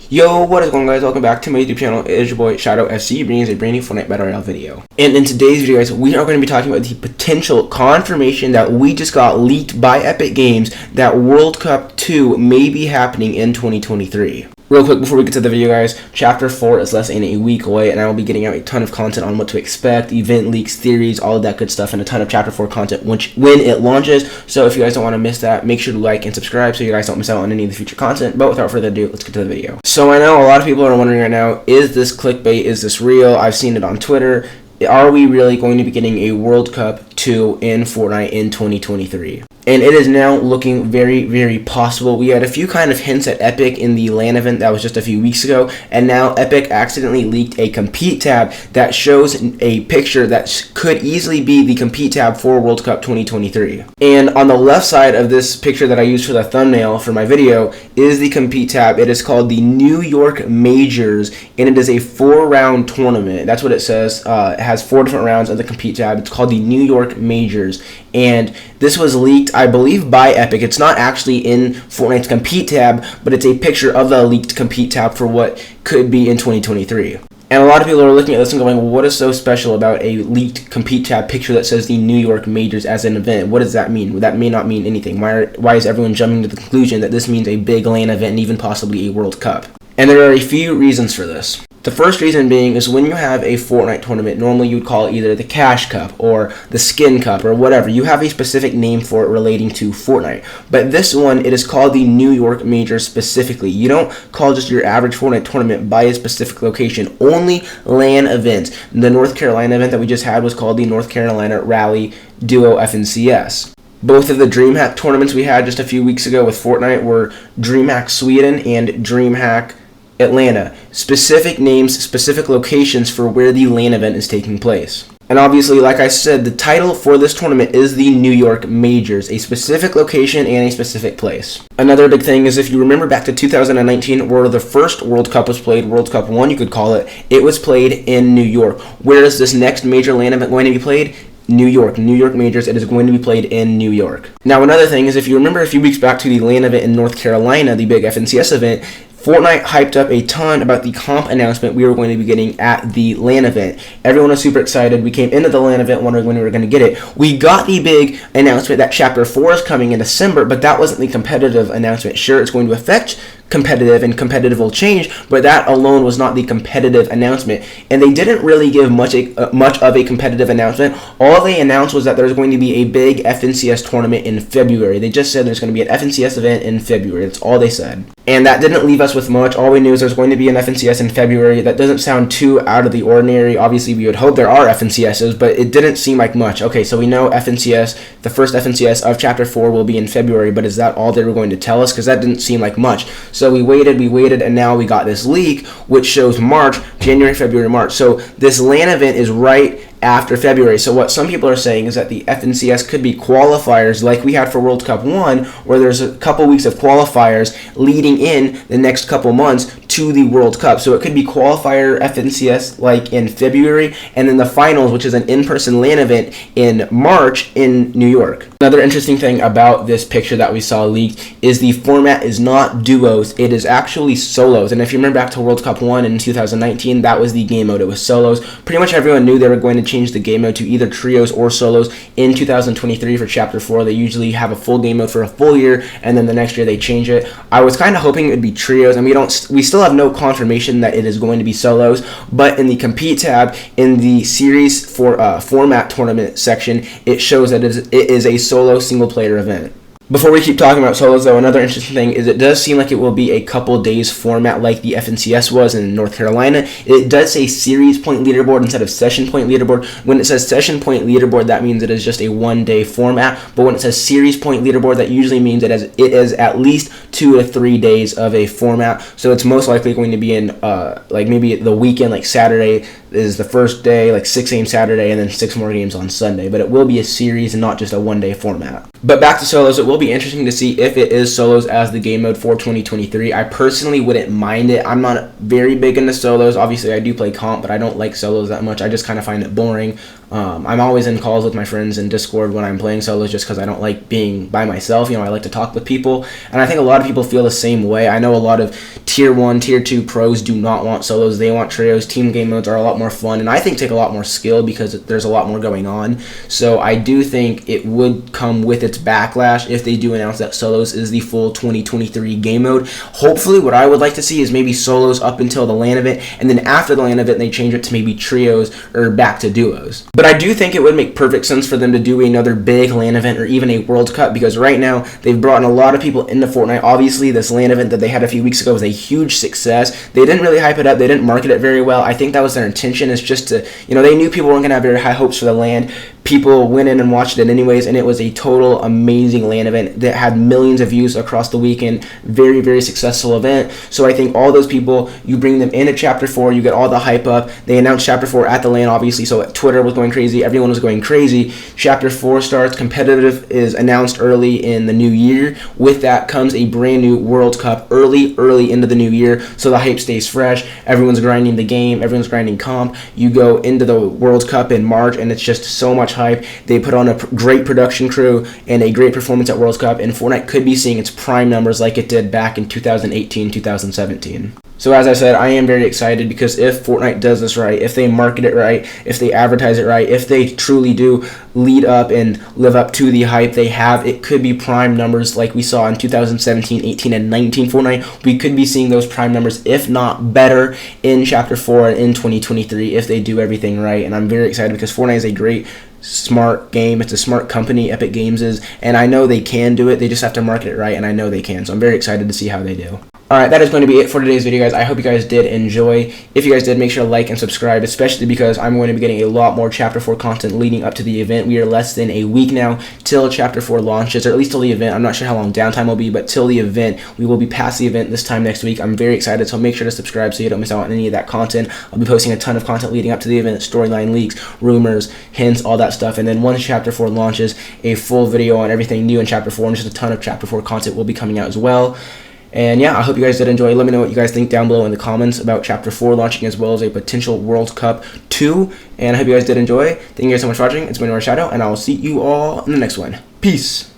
Yo, what is going on, guys? Welcome back to my YouTube channel. It is your boy Shadow FC, bringing a brand new Fortnite Battle Royale video. And in today's video, guys, we are going to be talking about the potential confirmation that we just got leaked by Epic Games that World Cup 2 may be happening in 2023. Real quick before we get to the video, guys, Chapter 4 is less than a week away, and I will be getting out a ton of content on what to expect, event leaks, theories, all of that good stuff, and a ton of Chapter 4 content when it launches. So if you guys don't want to miss that, make sure to like and subscribe so you guys don't miss out on any of the future content. But without further ado, let's get to the video. So I know a lot of people are wondering right now, is this clickbait? Is this real? I've seen it on Twitter. Are we really going to be getting a World Cup 2 in Fortnite in 2023? And it is now looking very, very possible. We had a few kind of hints at Epic in the LAN event that was just a few weeks ago, and now Epic accidentally leaked a compete tab that shows a picture that could easily be the compete tab for World Cup 2023. And on the left side of this picture that I used for the thumbnail for my video is the compete tab. It is called the New York Majors, and it is a 4-round tournament. That's what it says. It has 4 different rounds of the compete tab. It's called the New York Majors, and this was leaked, I believe, by Epic. It's not actually in Fortnite's compete tab, but it's a picture of the leaked compete tab for what could be in 2023. And a lot of people are looking at this and going, well, what is so special about a leaked compete tab picture that says the New York Majors as an event? What does that mean? That may not mean anything. Why is everyone jumping to the conclusion that this means a big LAN event and even possibly a World Cup? And there are a few reasons for this. The first reason being is when you have a Fortnite tournament, normally you would call it either the Cash Cup or the Skin Cup or whatever. You have a specific name for it relating to Fortnite. But this one, it is called the New York Major specifically. You don't call just your average Fortnite tournament by a specific location. Only LAN events. The North Carolina event that we just had was called the North Carolina Rally Duo FNCS. Both of the DreamHack tournaments we had just a few weeks ago with Fortnite were DreamHack Sweden and DreamHack Atlanta. Specific names, specific locations for where the LAN event is taking place. And obviously, like I said, the title for this tournament is the New York Majors, a specific location and a specific place. Another big thing is if you remember back to 2019 where the first World Cup was played, World Cup 1 you could call it, it was played in New York. Where is this next major LAN event going to be played? New York Majors. It is going to be played in New York. Now, another thing is if you remember a few weeks back to the LAN event in North Carolina, the big FNCS event, Fortnite hyped up a ton about the comp announcement we were going to be getting at the LAN event. Everyone was super excited. We came into the LAN event wondering when we were going to get it. We got the big announcement that Chapter 4 is coming in December, but that wasn't the competitive announcement. Sure, it's going to affect competitive and competitive will change, but that alone was not the competitive announcement, and they didn't really give much of a competitive announcement. All they announced was that there's going to be a big FNCS tournament in February. They just said there's going to be an FNCS event in February. That's all they said, and that didn't leave us with much. All we knew is there's going to be an FNCS in February. That doesn't sound too out of the ordinary. Obviously, we would hope there are FNCSs, but it didn't seem like much. Okay, so we know FNCS, the first FNCS of Chapter 4 will be in February, but is that all they were going to tell us? Because that didn't seem like much. So we waited, and now we got this leak, which shows March, January, February, March. So this LAN event is right after February. So what some people are saying is that the FNCS could be qualifiers like we had for World Cup 1, where there's a couple weeks of qualifiers leading in the next couple months to the World Cup. So it could be qualifier FNCS like in February, and then the finals, which is an in-person LAN event in March in New York. Another interesting thing about this picture that we saw leaked is the format is not duos, it is actually solos. And if you remember back to World Cup 1 in 2019, that was the game mode. It was solos. Pretty much everyone knew they were going to change the game mode to either trios or solos in 2023 for Chapter 4. They usually have a full game mode for a full year, and then the next year they change it. I was kind of hoping it would be trios, and we still have no confirmation that it is going to be solos, but in the compete tab in the series for format tournament section, it shows that it is a solo single player event. Before we keep talking about solos, though, another interesting thing is it does seem like it will be a couple days format like the FNCS was in North Carolina. It does say series point leaderboard instead of session point leaderboard. When it says session point leaderboard, that means it is just a one-day format. But when it says series point leaderboard, that usually means it is at least 2 to 3 days of a format. So it's most likely going to be in like maybe the weekend, like Saturday is the first day, like 6 a.m. Saturday, and then 6 more games on Sunday. But it will be a series and not just a one-day format. But back to solos, it will be interesting to see if it is solos as the game mode for 2023. I personally wouldn't mind it. I'm not very big into solos. Obviously, I do play comp, but I don't like solos that much. I just kind of find it boring. I'm always in calls with my friends in Discord when I'm playing solos just because I don't like being by myself. I like to talk with people, and I think a lot of people feel the same way. I know a lot of Tier 1, Tier 2 pros do not want solos. They want trios. Team game modes are a lot more fun, and I think take a lot more skill because there's a lot more going on. So I do think it would come with its backlash if they do announce that solos is the full 2023 game mode. Hopefully, what I would like to see is maybe solos up until the LAN event, and then after the LAN event, they change it to maybe trios or back to duos. But I do think it would make perfect sense for them to do another big LAN event or even a World Cup, because right now they've brought in a lot of people into Fortnite. Obviously, this LAN event that they had a few weeks ago was a huge success. They didn't really hype it up. They didn't market it very well. I think that was their intention, is just to, they knew people weren't going to have very high hopes for the LAN. People went in and watched it anyways, and it was a total amazing LAN event that had millions of views across the weekend. Very, very successful event. So I think all those people, you bring them into Chapter 4, you get all the hype up. They announced Chapter 4 at the LAN, obviously, so Twitter was going crazy. Everyone was going crazy. Chapter 4 starts. Competitive is announced early in the new year. With that comes a brand new World Cup early into the new year, so the hype stays fresh. Everyone's grinding the game. Everyone's grinding comp. You go into the World Cup in March, and it's just so much hype. They put on a great production crew and a great performance at World Cup, and Fortnite could be seeing its prime numbers like it did back in 2018, 2017. So as I said, I am very excited, because if Fortnite does this right, if they market it right, if they advertise it right, if they truly do lead up and live up to the hype they have, it could be prime numbers like we saw in 2017, 18, and 19 Fortnite. We could be seeing those prime numbers, if not better, in Chapter 4 and in 2023 if they do everything right. And I'm very excited because Fortnite is a great, smart game. It's a smart company, Epic Games is, and I know they can do it. They just have to market it right, and I know they can. So I'm very excited to see how they do. Alright, that is going to be it for today's video, guys. I hope you guys did enjoy. If you guys did, make sure to like and subscribe, especially because I'm going to be getting a lot more Chapter 4 content leading up to the event. We are less than a week now till Chapter 4 launches, or at least till the event. I'm not sure how long downtime will be, but till the event, we will be past the event this time next week. I'm very excited, so make sure to subscribe so you don't miss out on any of that content. I'll be posting a ton of content leading up to the event, storyline leaks, rumors, hints, all that stuff. And then once Chapter 4 launches, a full video on everything new in Chapter 4, and just a ton of Chapter 4 content will be coming out as well. And yeah, I hope you guys did enjoy. Let me know what you guys think down below in the comments about Chapter 4 launching, as well as a potential World Cup 2. And I hope you guys did enjoy. Thank you guys so much for watching. It's been your Shadow, and I will see you all in the next one. Peace.